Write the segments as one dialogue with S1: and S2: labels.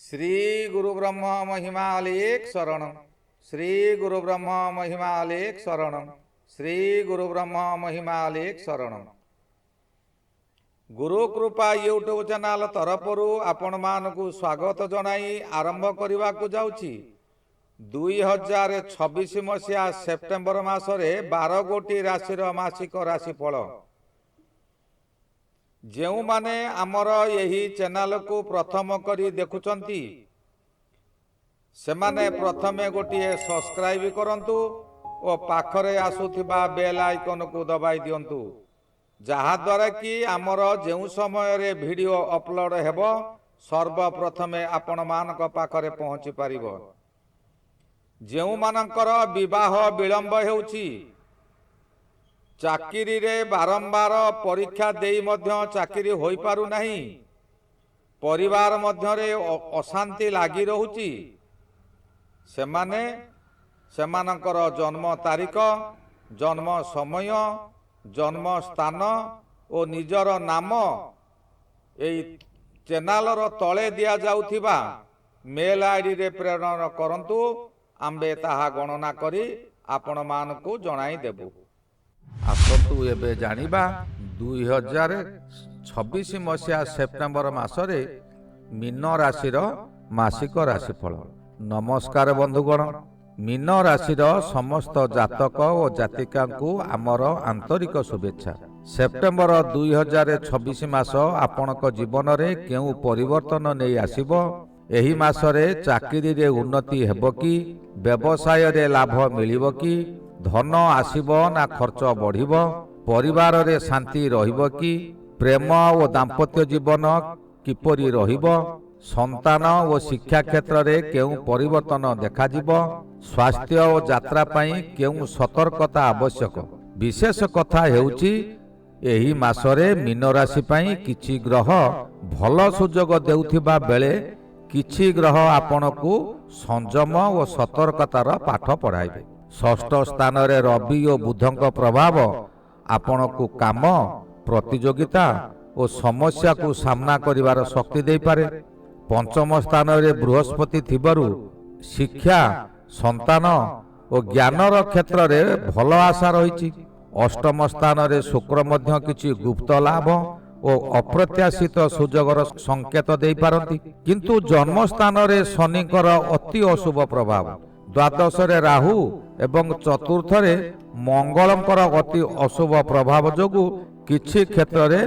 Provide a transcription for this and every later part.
S1: श्री गुरु ब्रह्म महिमालेख शरणम। श्री गुरु ब्रह्म महिमालेख शरणम। श्री गुरु ब्रह्म महिमालेख शरणम। गुरु कृपा यूट्यूब चैनल तरफरु आपण मानकु स्वागत जनाई आरंभ करने को जाउछि। 2026 मसीहा सेप्टेम्बर मासरे 12 गोटी राशि मासिक राशिफल। जो माने आमर यही चैनल को प्रथम करी देखुचंती से माने प्रथमे गोटे सब्सक्राइब करंतु और पाखरे आसुथिबा बेल आइकन को दबाई दियंतु, जहा द्वारा कि आमर जो समय रे वीडियो अपलोड हेबो सर्वप्रथमे आपण मानक पाखरे पहुंची पारिबो। जो मानकर विवाह विलंब हेउछि, चाकिरी रे बारंबार परीक्षा देई मध्य चाकिरी होई पारु नाही, परिवार मध्य रे अशांति लागी रहुछि, सेमाने सेमानकर जन्म तारीख, जन्म समय, जन्म स्थान और निजर नाम एई चैनल रो तळे दिया जाउथिबा मेल आईडी रे प्रेरण करंतु। आम्बे ताहा गणना करी आपण मानकु जणाई देबु। आसतु एबे जानिबा 2026 मसीहा सेप्टेम्बर मासरे मीन राशि मासिक राशिफल। नमस्कार बंधुगण, मीन राशि समस्त जातक और जातिका आमर आंतरिक शुभेच्छा। सेप्टेम्बर 2026 मास आपणक जीवन रे केउ परिवर्तन नहीं आसिबो। एही मासरे चाकिरी रे उन्नति हेबो कि, व्यवसाय रे लाभ मिलिबो कि, धन आसिब ना खर्च बढ़िब, परिवार रे शांति रहिब कि, प्रेम और दाम्पत्य जीवन किपरि रहिब, संतान और शिक्षा क्षेत्र रे केउ परिवर्तन देखाजिब, स्वास्थ्य और यात्रा पई केउ सतर्कता आवश्यक। विशेष कथा हेउची एही मासरे मीन राशि पई किछि ग्रह भल सुजोग देउथिबा बेले किछि ग्रह आपनकु संयम और सतर्कतार पाठ पढ़ाइबे। षष्ठ स्थान रे रवि और बुधक प्रभाव आपण को काम, प्रतियोगिता और समस्या को सामना करिवार शक्ति दे पारे। पंचम स्थान रे बृहस्पति थिबरु शिक्षा, संतान और ज्ञानर क्षेत्र रे भल आशा रही। अष्टम स्थान रे शुक्र मध्य किछि गुप्त लाभ और अप्रत्याशित सुजोगर संकेत दे पारंती, किंतु जन्म स्थान रे शनिकर अति अशुभ प्रभाव, द्वादश रे राहु एवं चतुर्थ रे मंगलंकर अति अशुभ प्रभाव जोगु किछि क्षेत्र रे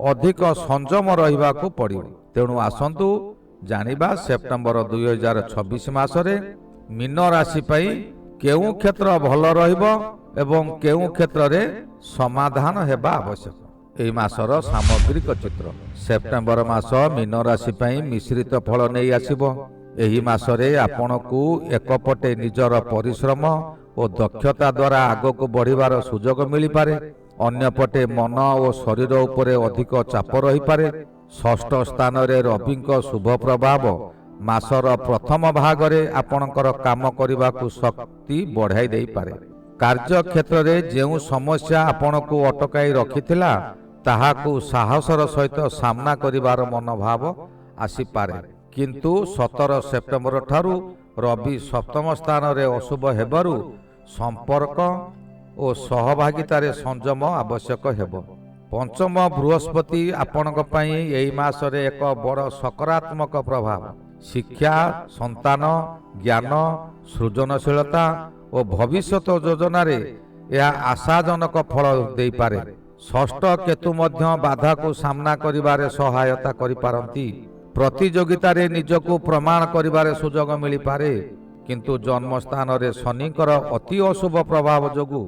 S1: अधिक संयम रहिबा को पड़िबो। तेणु आसंतु जानिबा सेप्टेम्बर 2026 मासरे मीन राशि पई केउ क्षेत्र भल रहिबो एवं केउ क्षेत्र रे समाधान हेबा आवश्यक। एई मासर सामग्रिक चित्र। सेप्टेम्बर मास मीन राशि पई मिश्रित फल नहीं आसिबो। एही मासरे आपनकु एकपटे निजर परिश्रम और दक्षता द्वारा आगक बढ़िबार सुजोग मिली पारे, अन्यपटे मन और शरीर उपरे अधिक चाप रही पारे। षष्ठ स्थान रे रविक शुभ प्रभाव मासर प्रथम भाग रे आपनकर काम करिबाकु शक्ति बढ़ाई देई पारे। कार्य क्षेत्र रे जेउ समस्या आपनकु अटकाई रखिथिला ताहाकु साहसर सहित सामना करिबार मनोभाव आसी पारे, किंतु 17 सेप्टेम्बर ठारू रवि सप्तम स्थान रे अशुभ हेबारु संपर्क और सहभागितारे संयम आवश्यक हेबो। पंचम बृहस्पति आपणक पई एई मासरे एक बड़ सकारात्मक प्रभाव, शिक्षा, संतान, ज्ञान, सृजनशीलता और भविष्यत योजना रे यह आशाजनक फल देई पारे। षष्ठ केतु मध्य बाधा को सामना करिबारे सहायता करि पारंती। प्रतियोगिता रे निजको प्रमाण करिबारे सुजोग मिली पारे, किंतु जन्म स्थान रे शनिकर अति अशुभ प्रभाव जोगु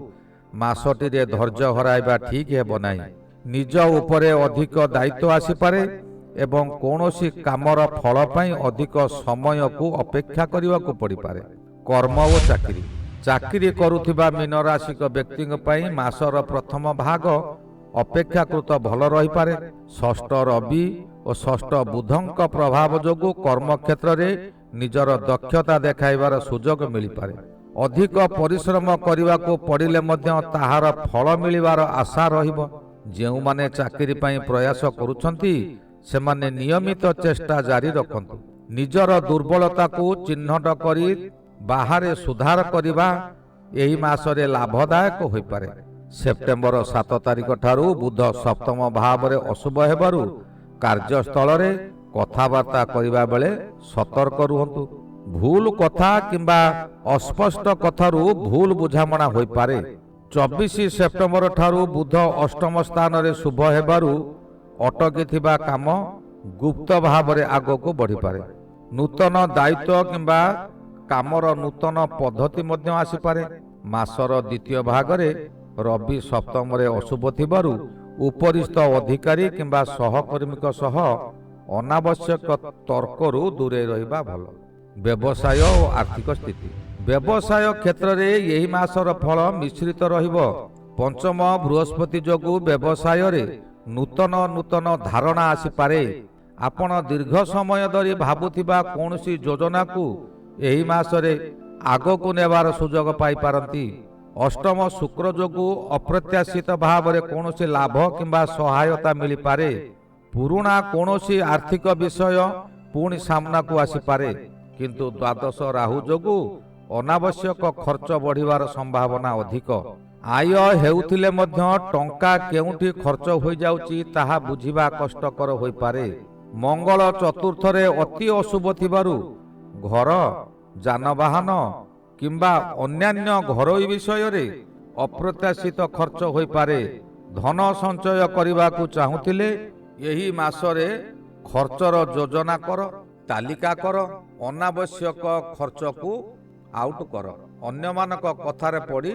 S1: मासटी रे धैर्य हराइबा ठीक हेबो नाही। निज उपरे अधिक दायित्व आसी पारे एवं कोनोसी कामर फल पई अधिक समय को अपेक्षा करिवा को पड़ी पारे। कर्म और चाकरी। चाकरी करुथिबा मीन राशिक व्यक्तिक पई मासर प्रथम भाग अपेक्षाकृत भल रही पारे। षष्ठ रवि और षष्ठ बुधक प्रभाव जोगु कर्म क्षेत्र रे निजर दक्षता देखाइबार सुजोग मिली पारे। अधिक परिश्रम करिवा को पड़िले मध्य ताहार फल मिलिबार आशा रहिबो। जेउ माने चाकरी पई प्रयास करूछंती सेमाने नियमित चेष्टा जारी रखंतु। ନିଜର ଦୁର୍ବଳତାକୁ ଚିହ୍ନଟ କରି ବାହାରେ ସୁଧାର କରିବା ଏହି ମାସରେ ଲାଭଦାୟକ ହୋଇପାରେ। ସେପ୍ଟେମ୍ବର 7 ତାରିଖ ଠାରୁ ବୁଧ ସପ୍ତମ ଭାବରେ ଅଶୁଭ ହେବାରୁ କାର୍ଯ୍ୟସ୍ଥଳରେ କଥାବାର୍ତ୍ତା କରିବା ବେଳେ ସତର୍କ ରୁହନ୍ତୁ। ଭୁଲ କଥା କିମ୍ବା ଅସ୍ପଷ୍ଟ କଥାରୁ ଭୁଲ ବୁଝାମଣା ହୋଇପାରେ। 24 ସେପ୍ଟେମ୍ବର ଠାରୁ ବୁଧ ଅଷ୍ଟମ ସ୍ଥାନରେ ଶୁଭ ହେବାରୁ ଅଟକିଥିବା କାମ ଗୁପ୍ତ ଭାବରେ ଆଗକୁ ବଢ଼ିପାରେ। ନୂତନ ଦାୟିତ୍ୱ କିମ୍ବା କାମର ନୂତନ ପଦ୍ଧତି ମଧ୍ୟ ଆସିପାରେ। ମାସର ଦ୍ୱିତୀୟ ଭାଗରେ ରବି ସପ୍ତମରେ ଅଶୁଭ ଥିବାରୁ ଉପରିସ୍ଥ ଅଧିକାରୀ କିମ୍ବା ସହକର୍ମୀଙ୍କ ସହ ଅନାବଶ୍ୟକ ତର୍କରୁ ଦୂରେଇ ରହିବା ଭଲ। ବ୍ୟବସାୟ ଓ ଆର୍ଥିକ ସ୍ଥିତି। ବ୍ୟବସାୟ କ୍ଷେତ୍ରରେ ଏହି ମାସର ଫଳ ମିଶ୍ରିତ ରହିବ। ପଞ୍ଚମ ବୃହସ୍ପତି ଯୋଗୁଁ ବ୍ୟବସାୟରେ ନୂତନ ଧାରଣା ଆସିପାରେ। ଆପଣ ଦୀର୍ଘ ସମୟ ଧରି ଭାବୁଥିବା କୌଣସି ଯୋଜନାକୁ ଏହି ମାସରେ ଆଗକୁ ନେବାର ସୁଯୋଗ ପାଇପାରନ୍ତି। ଅଷ୍ଟମ ଶୁକ୍ର ଯୋଗୁଁ ଅପ୍ରତ୍ୟାଶିତ ଭାବରେ କୌଣସି ଲାଭ କିମ୍ବା ସହାୟତା ମିଳିପାରେ। ପୁରୁଣା କୌଣସି ଆର୍ଥିକ ବିଷୟ ପୁଣି ସାମ୍ନାକୁ ଆସିପାରେ। କିନ୍ତୁ ଦ୍ୱାଦଶ ରାହୁ ଯୋଗୁଁ ଅନାବଶ୍ୟକ ଖର୍ଚ୍ଚ ବଢ଼ିବାର ସମ୍ଭାବନା ଅଧିକ। ଆୟ ହେଉଥିଲେ ମଧ୍ୟ ଟଙ୍କା କେଉଁଠି ଖର୍ଚ୍ଚ ହୋଇଯାଉଛି ତାହା ବୁଝିବା କଷ୍ଟକର ହୋଇପାରେ। ମଙ୍ଗଳ ଚତୁର୍ଥରେ ଅତି ଅଶୁଭ ଥିବାରୁ ଘର, ଯାନବାହନ କିମ୍ବା ଅନ୍ୟାନ୍ୟ ଘରୋଇ ବିଷୟରେ ଅପ୍ରତ୍ୟାଶିତ ଖର୍ଚ୍ଚ ହୋଇପାରେ। ଧନ ସଞ୍ଚୟ କରିବାକୁ ଚାହୁଁଥିଲେ ଏହି ମାସରେ ଖର୍ଚ୍ଚର ଯୋଜନା କର, ତାଲିକା କର। ଅନାବଶ୍ୟକ ଖର୍ଚ୍ଚକୁ ଆଉଟ୍ କର। ଅନ୍ୟମାନଙ୍କ କଥାରେ ପଡ଼ି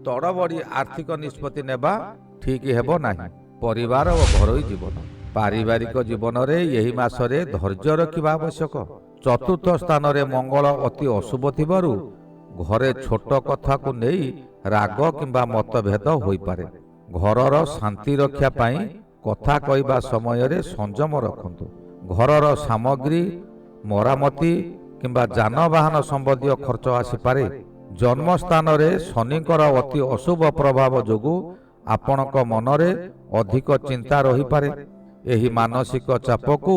S1: ତଡ଼ବଡ଼ି ଆର୍ଥିକ ନିଷ୍ପତ୍ତି ନେବା ଠିକ୍ ହେବ ନାହିଁ। ପରିବାର ଓ ଘରୋଇ ଜୀବନ। ପାରିବାରିକ ଜୀବନରେ ଏହି ମାସରେ ଧୈର୍ଯ୍ୟ ରଖିବା ଆବଶ୍ୟକ। ଚତୁର୍ଥ ସ୍ଥାନରେ ମଙ୍ଗଳ ଅତି ଅଶୁଭ ଥିବାରୁ ଘରେ ଛୋଟ କଥାକୁ ନେଇ ରାଗ କିମ୍ବା ମତଭେଦ ହୋଇପାରେ। ଘରର ଶାନ୍ତି ରକ୍ଷା ପାଇଁ କଥା କହିବା ସମୟରେ ସଂଯମ ରଖନ୍ତୁ। ଘରର ସାମଗ୍ରୀ ମରାମତି କିମ୍ବା ଯାନବାହନ ସମ୍ବନ୍ଧୀୟ ଖର୍ଚ୍ଚ ଆସିପାରେ। ଜନ୍ମସ୍ଥାନରେ ଶନିଙ୍କର ଅତି ଅଶୁଭ ପ୍ରଭାବ ଯୋଗୁଁ ଆପଣଙ୍କ ମନରେ ଅଧିକ ଚିନ୍ତା ରହିପାରେ। ଏହି ମାନସିକ ଚାପକୁ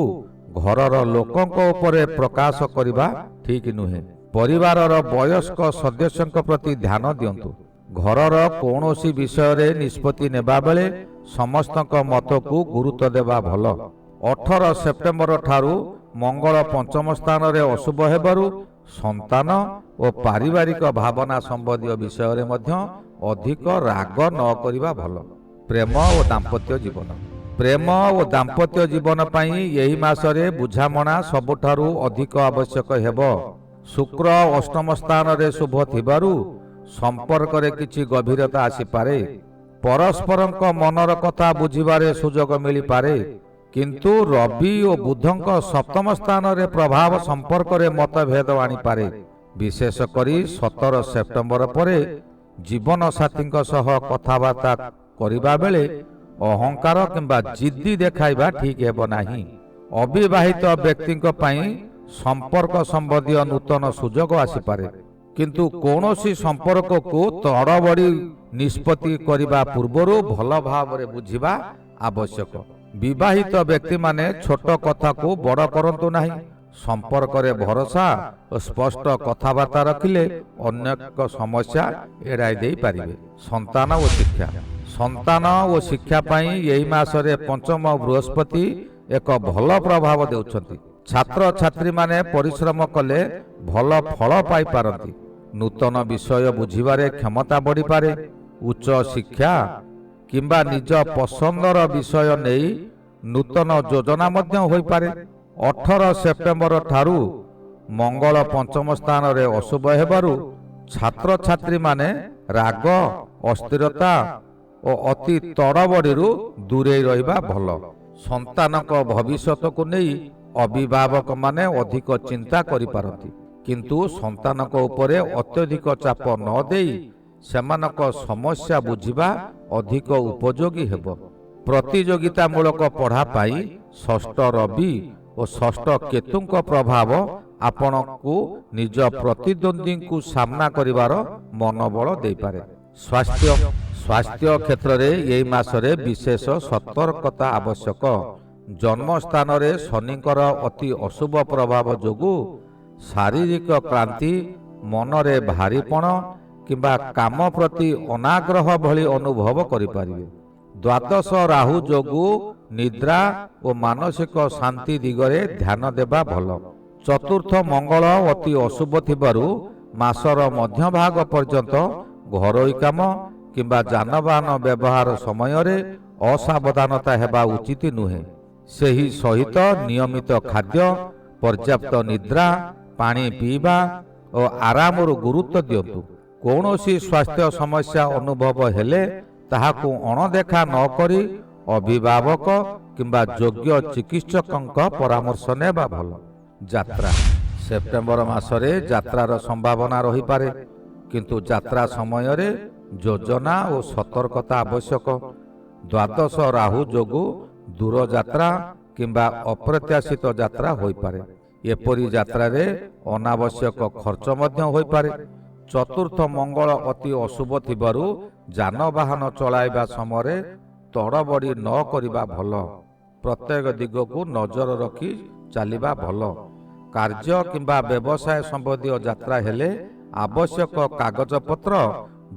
S1: ଘରର ଲୋକଙ୍କ ଉପରେ ପ୍ରକାଶ କରିବା ଠିକ୍ ନୁହେଁ। ପରିବାରର ବୟସ୍କ ସଦସ୍ୟଙ୍କ ପ୍ରତି ଧ୍ୟାନ ଦିଅନ୍ତୁ। ଘରର କୌଣସି ବିଷୟରେ ନିଷ୍ପତ୍ତି ନେବା ବେଳେ ସମସ୍ତଙ୍କ ମତକୁ ଗୁରୁତ୍ୱ ଦେବା ଭଲ। 18 ସେପ୍ଟେମ୍ବର ଠାରୁ ମଙ୍ଗଳ ପଞ୍ଚମ ସ୍ଥାନରେ ଅଶୁଭ ହେବାରୁ ସନ୍ତାନ ଓ ପାରିବାରିକ ଭାବନା ସମ୍ବନ୍ଧୀୟ ବିଷୟରେ ମଧ୍ୟ ଅଧିକ ରାଗ ନ କରିବା ଭଲ। ପ୍ରେମ ଓ ଦାମ୍ପତ୍ୟ ଜୀବନ। ପ୍ରେମ ଓ ଦାମ୍ପତ୍ୟ ଜୀବନ ପାଇଁ ଏହି ମାସରେ ବୁଝାମଣା ସବୁଠାରୁ ଅଧିକ ଆବଶ୍ୟକ ହେବ। ଶୁକ୍ର ଅଷ୍ଟମ ସ୍ଥାନରେ ଶୁଭ ଥିବାରୁ ସମ୍ପର୍କରେ କିଛି ଗଭୀରତା ଆସିପାରେ। ପରସ୍ପରଙ୍କ ମନର କଥା ବୁଝିବାରେ ସୁଯୋଗ ମିଳିପାରେ। କିନ୍ତୁ ରବି ଓ ବୁଧଙ୍କ ସପ୍ତମ ସ୍ଥାନରେ ପ୍ରଭାବ ସମ୍ପର୍କରେ ମତଭେଦ ଆଣିପାରେ। ବିଶେଷ କରି 17 ସେପ୍ଟେମ୍ବର ପରେ ଜୀବନସାଥୀଙ୍କ ସହ କଥାବାର୍ତ୍ତା କରିବା ବେଳେ ଅହଙ୍କାର କିମ୍ବା ଜିଦ୍ଦି ଦେଖାଇବା ଠିକ୍ ହେବ ନାହିଁ। ଅବିବାହିତ ବ୍ୟକ୍ତିଙ୍କ ପାଇଁ ସମ୍ପର୍କ ସମ୍ବନ୍ଧୀୟ ନୂତନ ସୁଯୋଗ ଆସିପାରେ। କିନ୍ତୁ କୌଣସି ସମ୍ପର୍କକୁ ତଡ଼ବଡ଼ି ନିଷ୍ପତ୍ତି କରିବା ପୂର୍ବରୁ ଭଲ ଭାବରେ ବୁଝିବା ଆବଶ୍ୟକ। ବିବାହିତ ବ୍ୟକ୍ତିମାନେ ଛୋଟ କଥାକୁ ବଡ଼ କରନ୍ତୁ ନାହିଁ। ସମ୍ପର୍କରେ ଭରସା ଓ ସ୍ପଷ୍ଟ କଥାବାର୍ତ୍ତା ରଖିଲେ ଅନେକ ସମସ୍ୟା ଏଡ଼ାଇ ଦେଇପାରିବେ। ସନ୍ତାନ ଓ ଶିକ୍ଷା। ସନ୍ତାନ ଓ ଶିକ୍ଷା ପାଇଁ ଏହି ମାସରେ ପଞ୍ଚମ ବୃହସ୍ପତି ଏକ ଭଲ ପ୍ରଭାବ ଦେଉଛନ୍ତି। ଛାତ୍ରଛାତ୍ରୀମାନେ ପରିଶ୍ରମ କଲେ ଭଲ ଫଳ ପାଇପାରନ୍ତି। ନୂତନ ବିଷୟ ବୁଝିବାରେ କ୍ଷମତା ବଢ଼ିପାରେ। ଉଚ୍ଚ ଶିକ୍ଷା କିମ୍ବା ନିଜ ପସନ୍ଦର ବିଷୟ ନେଇ ନୂତନ ଯୋଜନା ମଧ୍ୟ ହୋଇପାରେ। 18 ସେପ୍ଟେମ୍ବର ଠାରୁ ମଙ୍ଗଳ ପଞ୍ଚମ ସ୍ଥାନରେ ଅଶୁଭ ହେବାରୁ ଛାତ୍ରଛାତ୍ରୀମାନେ ରାଗ, ଅସ୍ଥିରତା ଓ ଅତି ତଡ଼ବଡ଼ିରୁ ଦୂରେଇ ରହିବା ଭଲ। ସନ୍ତାନଙ୍କ ଭବିଷ୍ୟତକୁ ନେଇ ଅଭିଭାବକମାନେ ଅଧିକ ଚିନ୍ତା କରିପାରନ୍ତି। କିନ୍ତୁ ସନ୍ତାନଙ୍କ ଉପରେ ଅତ୍ୟଧିକ ଚାପ ନ ଦେଇ ସେମାନଙ୍କ ସମସ୍ୟା ବୁଝିବା ଅଧିକ ଉପଯୋଗୀ ହେବ। ପ୍ରତିଯୋଗିତାମୂଳକ ପଢ଼ା ପାଇଁ ଷଷ୍ଠ ରବି ଓ ଷଷ୍ଠ କେତୁଙ୍କ ପ୍ରଭାବ ଆପଣଙ୍କୁ ନିଜ ପ୍ରତିଦ୍ୱନ୍ଦ୍ୱୀଙ୍କୁ ସାମ୍ନା କରିବାର ମନୋବଳ ଦେଇପାରେ। ସ୍ୱାସ୍ଥ୍ୟ କ୍ଷେତ୍ରରେ ଏହି ମାସରେ ବିଶେଷ ସତର୍କତା ଆବଶ୍ୟକ। ଜନ୍ମସ୍ଥାନରେ ଶନିଙ୍କର ଅତି ଅଶୁଭ ପ୍ରଭାବ ଯୋଗୁଁ ଶାରୀରିକ କ୍ଳାନ୍ତି, ମନରେ ଭାରିପଣ କିମ୍ବା କାମ ପ୍ରତି ଅନାଗ୍ରହ ଭଳି ଅନୁଭବ କରିପାରିବେ। ଦ୍ୱାଦଶ ରାହୁ ଯୋଗୁଁ ନିଦ୍ରା ଓ ମାନସିକ ଶାନ୍ତି ଦିଗରେ ଧ୍ୟାନ ଦେବା ଭଲ। ଚତୁର୍ଥ ମଙ୍ଗଳ ଅତି ଅଶୁଭ ଥିବାରୁ ମାସର ମଧ୍ୟଭାଗ ପର୍ଯ୍ୟନ୍ତ ଘରୋଇ କାମ କିମ୍ବା ଯାନବାହନ ବ୍ୟବହାର ସମୟରେ ଅସାବଧାନତା ହେବା ଉଚିତ ନୁହେଁ। ସେହି ସହିତ ନିୟମିତ ଖାଦ୍ୟ, ପର୍ଯ୍ୟାପ୍ତ ନିଦ୍ରା, ପାଣି ପିଇବା ଓ ଆରାମରୁ ଗୁରୁତ୍ୱ ଦିଅନ୍ତୁ। କୌଣସି ସ୍ୱାସ୍ଥ୍ୟ ସମସ୍ୟା ଅନୁଭବ ହେଲେ ତାହାକୁ ଅଣଦେଖା ନ କରି ଅଭିଭାବକ କିମ୍ବା ଯୋଗ୍ୟ ଚିକିତ୍ସକଙ୍କ ପରାମର୍ଶ ନେବା ଭଲ। ଯାତ୍ରା ସେପ୍ଟେମ୍ବର ମାସରେ ଯାତ୍ରାର ସମ୍ଭାବନା ରହିପାରେ, କିନ୍ତୁ ଯାତ୍ରା ସମୟରେ ଯୋଜନା ଓ ସତର୍କତା ଆବଶ୍ୟକ। ଦ୍ୱାଦଶ ରାହୁ ଯୋଗୁଁ ଦୂରଯାତ୍ରା କିମ୍ବା ଅପ୍ରତ୍ୟାଶିତ ଯାତ୍ରା ହୋଇପାରେ। ଏପରି ଯାତ୍ରାରେ ଅନାବଶ୍ୟକ ଖର୍ଚ୍ଚ ମଧ୍ୟ ହୋଇପାରେ। ଚତୁର୍ଥ ମଙ୍ଗଳ ଅତି ଅଶୁଭ ଥିବାରୁ ଯାନବାହନ ଚଳାଇବା ସମୟରେ ତଡ଼ବଡ଼ି ନ କରିବା ଭଲ। ପ୍ରତ୍ୟେକ ଦିଗକୁ ନଜର ରଖି ଚାଲିବା ଭଲ। କାର୍ଯ୍ୟ କିମ୍ବା ବ୍ୟବସାୟ ସମ୍ବନ୍ଧୀୟ ଯାତ୍ରା ହେଲେ ଆବଶ୍ୟକ କାଗଜପତ୍ର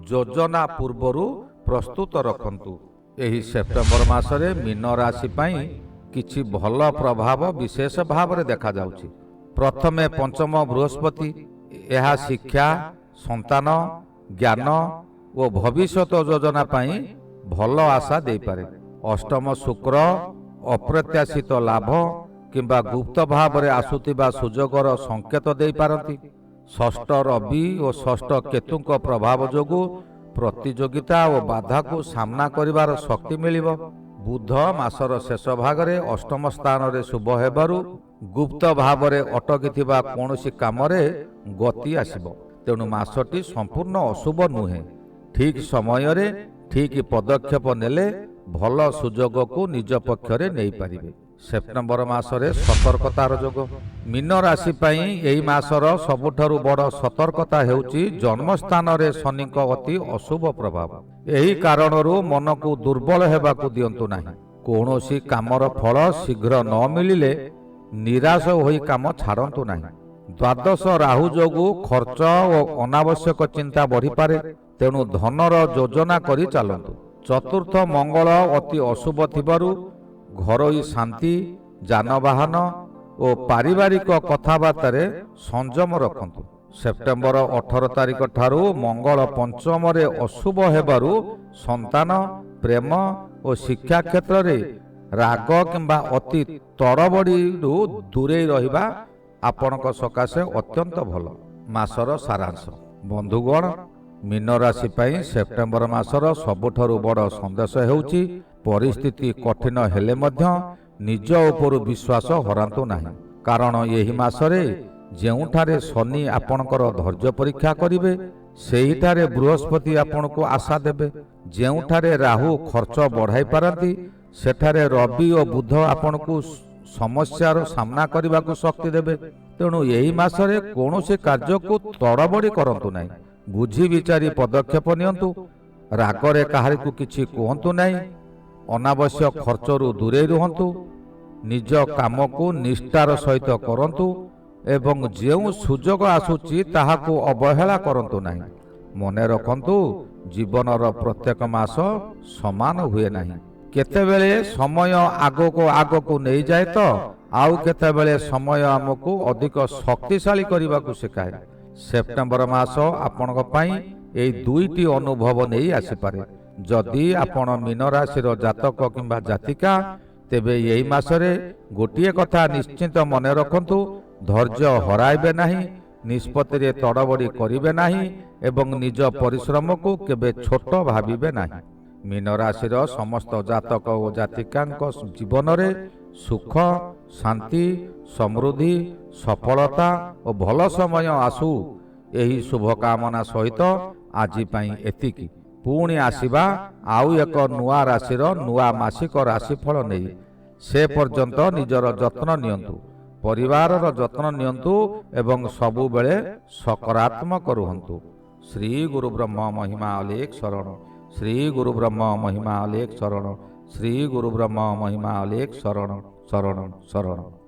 S1: ଯୋଜନା ପୂର୍ବରୁ ପ୍ରସ୍ତୁତ ରଖନ୍ତୁ। ଏହି ସେପ୍ଟେମ୍ବର ମାସରେ ମୀନ ରାଶି ପାଇଁ କିଛି ଭଲ ପ୍ରଭାବ ବିଶେଷ ଭାବରେ ଦେଖାଯାଉଛି। ପ୍ରଥମେ ପଞ୍ଚମ ବୃହସ୍ପତି, ଏହା ଶିକ୍ଷା, ସନ୍ତାନ, ଜ୍ଞାନ ଓ ଭବିଷ୍ୟତ ଯୋଜନା ପାଇଁ ଭଲ ଆଶା ଦେଇପାରେ। ଅଷ୍ଟମ ଶୁକ୍ର ଅପ୍ରତ୍ୟାଶିତ ଲାଭ କିମ୍ବା ଗୁପ୍ତ ଭାବରେ ଆସୁଥିବା ସୁଯୋଗର ସଂକେତ ଦେଇପାରନ୍ତି। ଷଷ୍ଠ ରବି ଓ ଷଷ୍ଠ କେତୁଙ୍କ ପ୍ରଭାବ ଯୋଗୁଁ ପ୍ରତିଯୋଗିତା ଓ ବାଧାକୁ ସାମ୍ନା କରିବାର ଶକ୍ତି ମିଳିବ। ବୁଧ ମାସର ଶେଷ ଭାଗରେ ଅଷ୍ଟମ ସ୍ଥାନରେ ଶୁଭ ହେବାରୁ ଗୁପ୍ତ ଭାବରେ ଅଟକିଥିବା କୌଣସି କାମରେ ଗତି ଆସିବ। ତେଣୁ ମାସଟି ସମ୍ପୂର୍ଣ୍ଣ ଅଶୁଭ ନୁହେଁ। ଠିକ୍ ସମୟରେ ଠିକ୍ ପଦକ୍ଷେପ ନେଲେ ଭଲ ସୁଯୋଗକୁ ନିଜ ପକ୍ଷରେ ନେଇପାରିବେ। ସେପ୍ଟେମ୍ବର ମାସରେ ସତର୍କତାର ଯୋଗ। ମୀନ ରାଶି ପାଇଁ ଏହି ମାସର ସବୁଠାରୁ ବଡ଼ ସତର୍କତା ହେଉଛି ଜନ୍ମସ୍ଥାନରେ ଶନିଙ୍କ ଅତି ଅଶୁଭ ପ୍ରଭାବ। ଏହି କାରଣରୁ ମନକୁ ଦୁର୍ବଳ ହେବାକୁ ଦିଅନ୍ତୁ ନାହିଁ। କୌଣସି କାମର ଫଳ ଶୀଘ୍ର ନ ମିଳିଲେ ନିରାଶ ହୋଇ କାମ ଛାଡ଼ନ୍ତୁ ନାହିଁ। ଦ୍ୱାଦଶ ରାହୁ ଯୋଗୁଁ ଖର୍ଚ୍ଚ ଓ ଅନାବଶ୍ୟକ ଚିନ୍ତା ବଢ଼ିପାରେ, ତେଣୁ ଧନର ଯୋଜନା କରି ଚାଲନ୍ତୁ। ଚତୁର୍ଥ ମଙ୍ଗଳ ଅତି ଅଶୁଭ ଥିବାରୁ ଘରୋଇ ଶାନ୍ତି, ଯାନବାହନ ଓ ପାରିବାରିକ କଥାବାର୍ତ୍ତାରେ ସଂଯମ ରଖନ୍ତୁ। ସେପ୍ଟେମ୍ବର 18 ତାରିଖ ଠାରୁ ମଙ୍ଗଳ ପଞ୍ଚମରେ ଅଶୁଭ ହେବାରୁ ସନ୍ତାନ, ପ୍ରେମ ଓ ଶିକ୍ଷା କ୍ଷେତ୍ରରେ ରାଗ କିମ୍ବା ଅତି ତଡ଼ବଡ଼ିରୁ ଦୂରେଇ ରହିବା ଆପଣଙ୍କ ସକାଶେ ଅତ୍ୟନ୍ତ ଭଲ। ମାସର ସାରାଂଶ। ବନ୍ଧୁଗଣ, ମୀନ ରାଶି ପାଇଁ ସେପ୍ଟେମ୍ବର ମାସର ସବୁଠାରୁ ବଡ଼ ସନ୍ଦେଶ ହେଉଛି ପରିସ୍ଥିତି କଠିନ ହେଲେ ମଧ୍ୟ ନିଜ ଉପରୁ ବିଶ୍ୱାସ ହରାନ୍ତୁ ନାହିଁ। କାରଣ ଏହି ମାସରେ ଯେଉଁଠାରେ ଶନି ଆପଣଙ୍କର ଧୈର୍ଯ୍ୟ ପରୀକ୍ଷା କରିବେ, ସେହିଠାରେ ବୃହସ୍ପତି ଆପଣଙ୍କୁ ଆଶା ଦେବେ। ଯେଉଁଠାରେ ରାହୁ ଖର୍ଚ୍ଚ ବଢ଼ାଇ ପାରନ୍ତି, ସେଠାରେ ରବି ଓ ବୁଧ ଆପଣଙ୍କୁ ସମସ୍ୟାର ସାମ୍ନା କରିବାକୁ ଶକ୍ତି ଦେବେ। ତେଣୁ ଏହି ମାସରେ କୌଣସି କାର୍ଯ୍ୟକୁ ତଡ଼ବଡ଼ି କରନ୍ତୁ ନାହିଁ। ବୁଝି ବିଚାରି ପଦକ୍ଷେପ ନିଅନ୍ତୁ। ରାଗରେ କାହାରିକୁ କିଛି କୁହନ୍ତୁ ନାହିଁ। ଅନାବଶ୍ୟକ ଖର୍ଚ୍ଚରୁ ଦୂରେଇ ରୁହନ୍ତୁ। ନିଜ କାମକୁ ନିଷ୍ଠାର ସହିତ କରନ୍ତୁ ଏବଂ ଯେଉଁ ସୁଯୋଗ ଆସୁଛି ତାହାକୁ ଅବହେଳା କରନ୍ତୁ ନାହିଁ। ମନେ ରଖନ୍ତୁ, ଜୀବନର ପ୍ରତ୍ୟେକ ମାସ ସମାନ ହୁଏ ନାହିଁ। କେତେବେଳେ ସମୟ ଆଗକୁ ଆଗକୁ ନେଇଯାଏ ତ ଆଉ କେତେବେଳେ ସମୟ ଆମକୁ ଅଧିକ ଶକ୍ତିଶାଳୀ କରିବାକୁ ଶିଖାଏ। ସେପ୍ଟେମ୍ବର ମାସ ଆପଣଙ୍କ ପାଇଁ ଏହି ଦୁଇଟି ଅନୁଭବ ନେଇ ଆସିପାରେ। ଯଦି ଆପଣ ମୀନ ରାଶିର ଜାତକ କିମ୍ବା ଜାତିକା, ତେବେ ଏହି ମାସରେ ଗୋଟିଏ କଥା ନିଶ୍ଚିତ ମନେ ରଖନ୍ତୁ, ଧୈର୍ଯ୍ୟ ହରାଇବେ ନାହିଁ, ନିଷ୍ପତ୍ତିରେ ତଡ଼ବଡ଼ି କରିବେ ନାହିଁ ଏବଂ ନିଜ ପରିଶ୍ରମକୁ କେବେ ଛୋଟ ଭାବିବେ ନାହିଁ। ମୀନ ରାଶିର ସମସ୍ତ ଜାତକ ଓ ଜାତିକାଙ୍କ ଜୀବନରେ ସୁଖ, ଶାନ୍ତି, ସମୃଦ୍ଧି, ସଫଳତା ଓ ଭଲ ସମୟ ଆସୁ, ଏହି ଶୁଭକାମନା ସହିତ ଆଜି ପାଇଁ ଏତିକି। ପୁଣି ଆସିବା ଆଉ ଏକ ନୂଆ ରାଶିର ନୂଆ ମାସିକ ରାଶିଫଳ ନେଇ। ସେ ପର୍ଯ୍ୟନ୍ତ ନିଜର ଯତ୍ନ ନିଅନ୍ତୁ, ପରିବାରର ଯତ୍ନ ନିଅନ୍ତୁ ଏବଂ ସବୁବେଳେ ସକାରାତ୍ମକ ରୁହନ୍ତୁ। ଶ୍ରୀ ଗୁରୁ ବ୍ରହ୍ମ ମହିମା ଅଲେଖ ଶରଣ। ଶ୍ରୀ ଗୁରୁ ବ୍ରହ୍ମ ମହିମା ଅଲେଖ ଶରଣ। ଶ୍ରୀ ଗୁରୁ ବ୍ରହ୍ମ ମହିମା ଅଲେଖ ଶରଣ। ଶରଣ ଶରଣ।